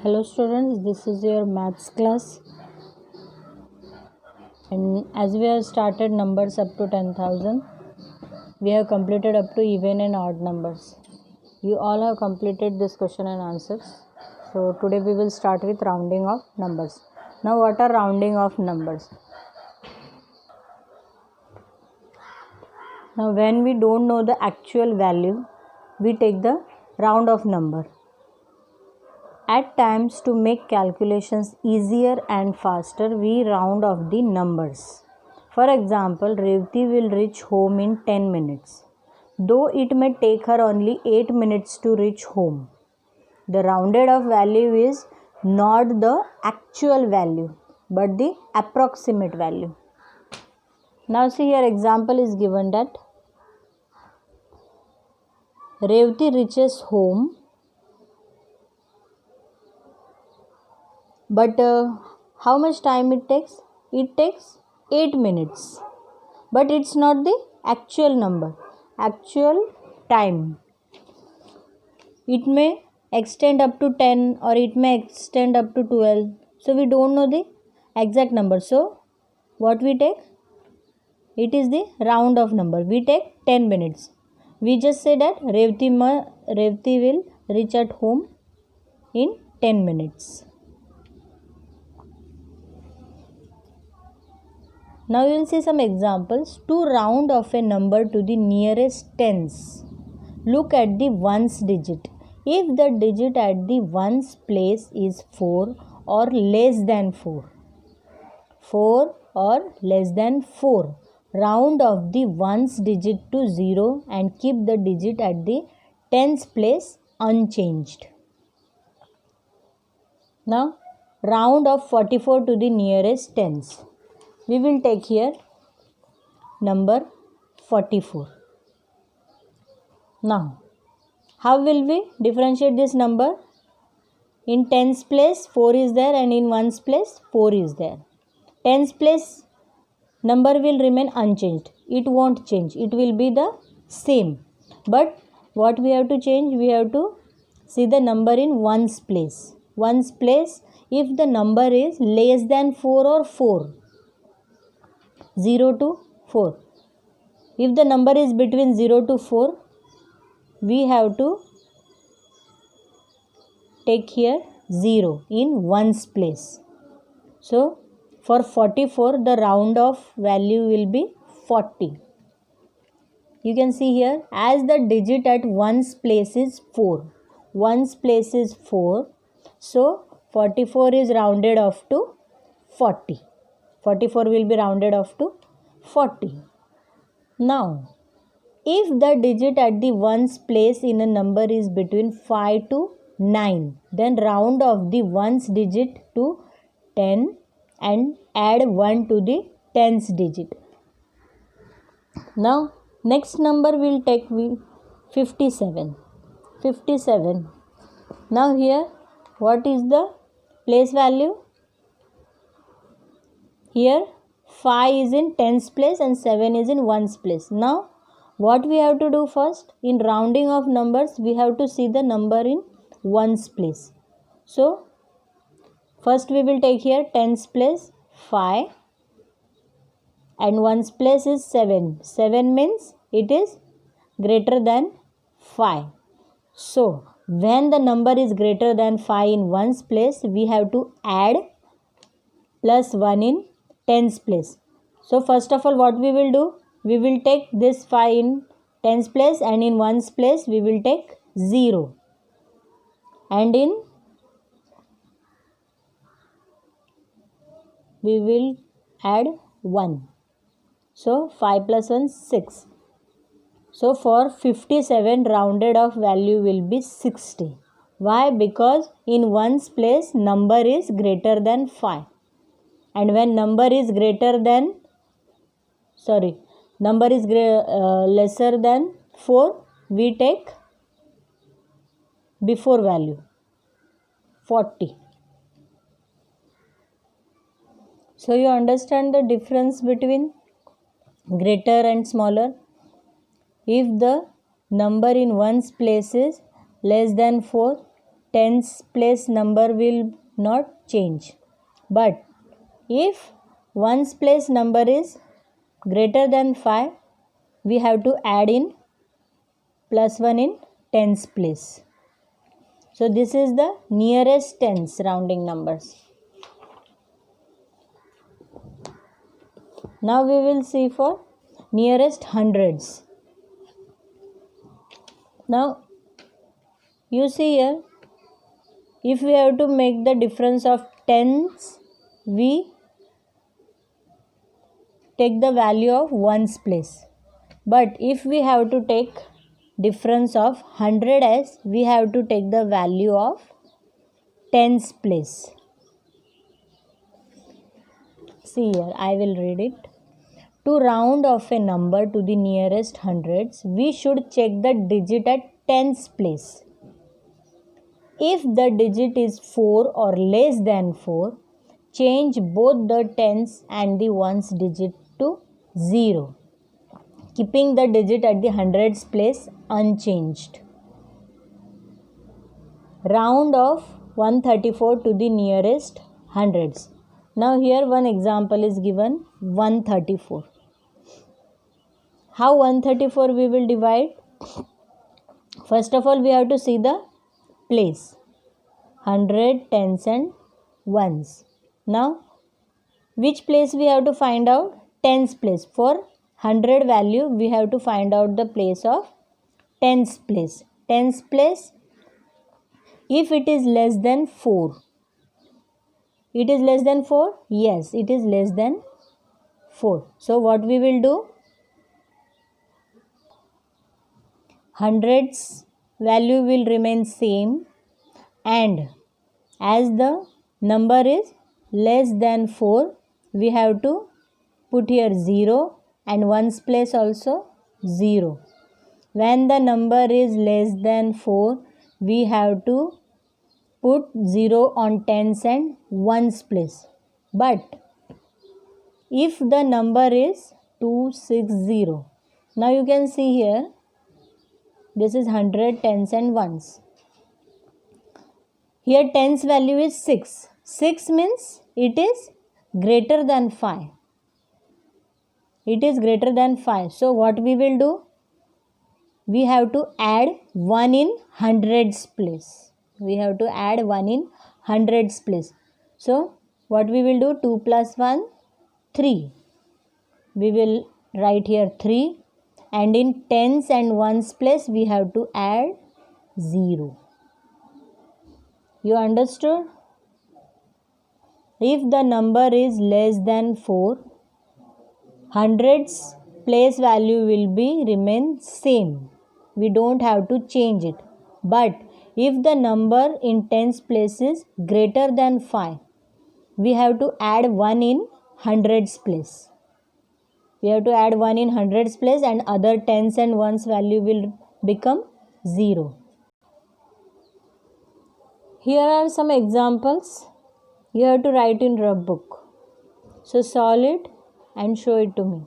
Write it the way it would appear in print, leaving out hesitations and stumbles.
Hello students, this is your maths class, and as we have started numbers up to 10,000, we have completed up to even and odd numbers. You all have completed this question and answers. So today we will start with rounding of numbers. Now what are rounding of numbers? Now when we don't know the actual value, we take the round of number. At times, to make calculations easier and faster, we round off the numbers. For example, Revati will reach home in 10 minutes, though it may take her only 8 minutes to reach home. The rounded off value is not the actual value, but the approximate value. Now see here, example is given that Revati reaches home, but how much time it takes? It takes 8 minutes. But it's not the actual number, actual time. It may extend up to 10 or it may extend up to 12. So we don't know the exact number. So what we take? It is the round of number. We take 10 minutes. We just say that Revati will reach at home in 10 minutes. Now you will see some examples. To round off a number to the nearest tens, look at the ones digit. If the digit at the ones place is 4 or less than 4, 4 or less than 4, round off the ones digit to 0 and keep the digit at the tens place unchanged. Now round off 44 to the nearest tens. We will take here number 44. Now, how will we differentiate this number? In tens place 4 is there and in ones place 4 is there. Tens place number will remain unchanged. It won't change. It will be the same. But what we have to change? We have to see the number in ones place. Ones place, if the number is less than 4 or 4. 0 to 4. If the number is between 0 to 4, we have to take here 0 in ones place. So, for 44, the round off value will be 40. You can see here, as the digit at ones place is 4. Ones place is 4. So, 44 is rounded off to 40. 44 will be rounded off to 40. Now, if the digit at the ones place in a number is between 5 to 9, then round off the ones digit to 10 and add 1 to the tens digit. Now, next number will take 57. 57. Now here, what is the place value? Here 5 is in tens place and 7 is in ones place. Now what we have to do first? In rounding of numbers, we have to see the number in ones place. So first we will take here tens place 5 and ones place is 7. 7 means it is greater than 5. So when the number is greater than 5 in ones place, we have to add plus 1 in tens place. So first of all, what we will do? We will take this 5 in tens place and in ones place we will take 0. And in we will add 1. So 5 plus 1 6. So for 57, rounded off value will be 60. Why? Because in ones place number is greater than 5. And when number is lesser than 4, we take before value 40. So you understand the difference between greater and smaller. If the number in ones place is less than 4, tens place number will not change. But if ones place number is greater than 5, we have to add in plus 1 in tens place. So this is the nearest tens rounding numbers. Now we will see for nearest hundreds. Now you see here, if we have to make the difference of tens, we take the value of ones place. But if we have to take difference of 100 as, we have to take the value of tens place. See here, I will read it. To round off a number to the nearest hundreds, we should check the digit at tens place. If the digit is 4 or less than 4, change both the tens and the ones digit to 0, keeping the digit at the hundreds place unchanged. Round off 134 to the nearest hundreds. Now here one example is given, 134. How 134 we will divide? First of all, we have to see the place. 100, tens and ones. Now, which place we have to find out? Tens place. For 100 value, we have to find out the place of tens place. Tens place, if it is less than 4. It is less than 4? Yes, it is less than 4. So, what we will do? Hundreds value will remain same, and as the number is less than 4, we have to put here 0 and ones place also 0. When the number is less than 4, we have to put 0 on tens and ones place. But if the number is 260, now you can see here, this is 100, tens and ones. Here tens value is 6. 6 means it is greater than 5. It is greater than 5. So what we will do? We have to add 1 in hundreds place. We have to add 1 in hundreds place. So what we will do? 2 plus 1, 3. We will write here 3. And in tens and ones place, we have to add 0. You understood? If the number is less than 4, hundreds place value will be remain same. We don't have to change it. But if the number in tens place is greater than 5, we have to add 1 in hundreds place. We have to add 1 in hundreds place, and other tens and ones value will become 0. Here are some examples. You have to write in rough book. So solve it and show it to me.